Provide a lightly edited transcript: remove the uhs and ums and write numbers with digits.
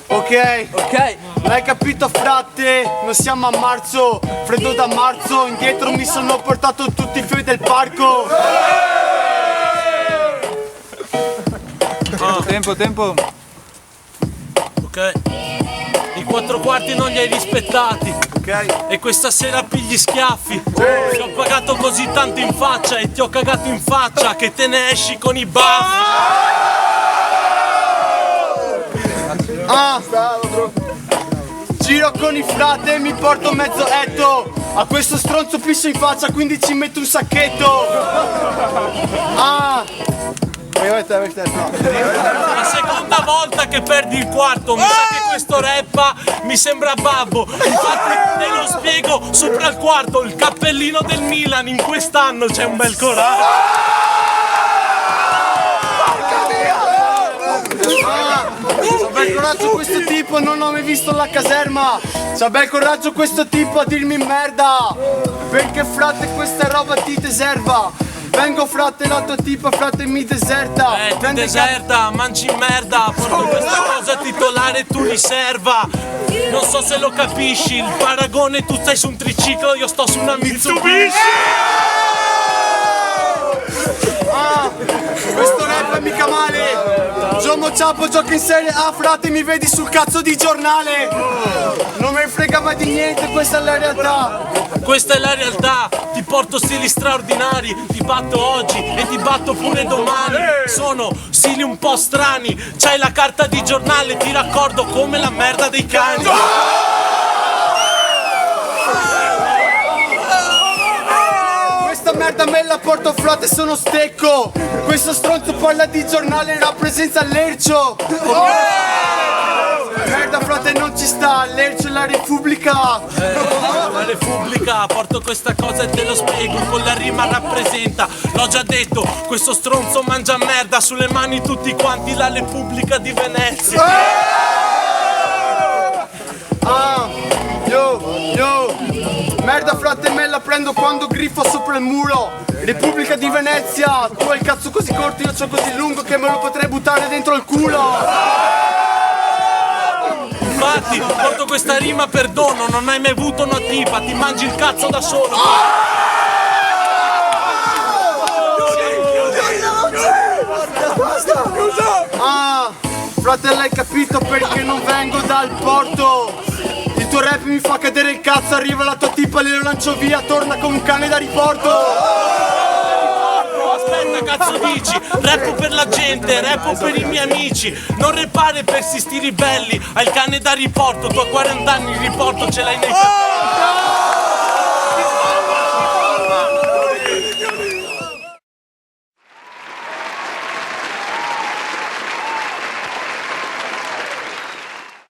Ok. L'hai capito, frate? Non siamo a marzo, freddo da marzo. Indietro mi sono portato tutti i fiori del parco. Tempo. Ok. I 4 quarti non li hai rispettati. Ok. E questa sera pigli schiaffi. Ti ho pagato così tanto in faccia e ti ho cagato in faccia che te ne esci con i baffi. Giro con i frate e mi porto mezzo etto. A questo stronzo pisso in faccia, quindi ci metto un sacchetto. La seconda volta che perdi il quarto, mi sa che questo rappa mi sembra babbo. Infatti te lo spiego, sopra il quarto, il cappellino del Milan, in quest'anno c'è un bel coraggio. C'ha bel coraggio questo tipo, non ho mai visto la caserma. C'ha bel coraggio questo tipo a dirmi merda. Perché frate questa roba ti deserva. Vengo frate, la tua tipa frate mi deserta. Ti deserta, mangi merda. Porto questa cosa titolare, tu riserva. Non so se lo capisci, il paragone, tu stai su un triciclo, io sto su una Mitsubishi. Questo rap è mica male. Giomo Ciapo gioca in serie A, frate mi vedi sul cazzo di giornale. Non me ne frega mai di niente, questa è la realtà. Questa è la realtà, ti porto stili straordinari. Ti batto oggi e ti batto pure domani. Sono stili un po' strani. C'hai la carta di giornale, ti raccordo come la merda dei cani. Questa merda me la porto frate, sono stecco. Questo stronzo parla di giornale, rappresenta l'ercio. Merda frate non ci sta, l'ercio è la Repubblica. La Repubblica, porto questa cosa e te lo spiego. Con la rima rappresenta, l'ho già detto, questo stronzo mangia merda. Sulle mani tutti quanti la Repubblica di Venezia. Merda frate me la prendo quando griffo sopra il muro. Repubblica di Venezia, tu hai il cazzo così corto, io c'ho così lungo che me lo potrei buttare dentro il culo. Infatti, porto questa rima per dono, non hai mai avuto una tipa, ti mangi il cazzo da solo. Frate l'hai capito perché non vengo dal porto. Il tuo rap mi fa cadere il cazzo, arriva la tua tipa, le lo lancio via, torna come un cane da riporto. Aspetta, cazzo dici? Rappo per la gente, rappo per i miei amici. Non repare per sti stili belli, hai il cane da riporto, tu a 40 anni il riporto ce l'hai nei capelli.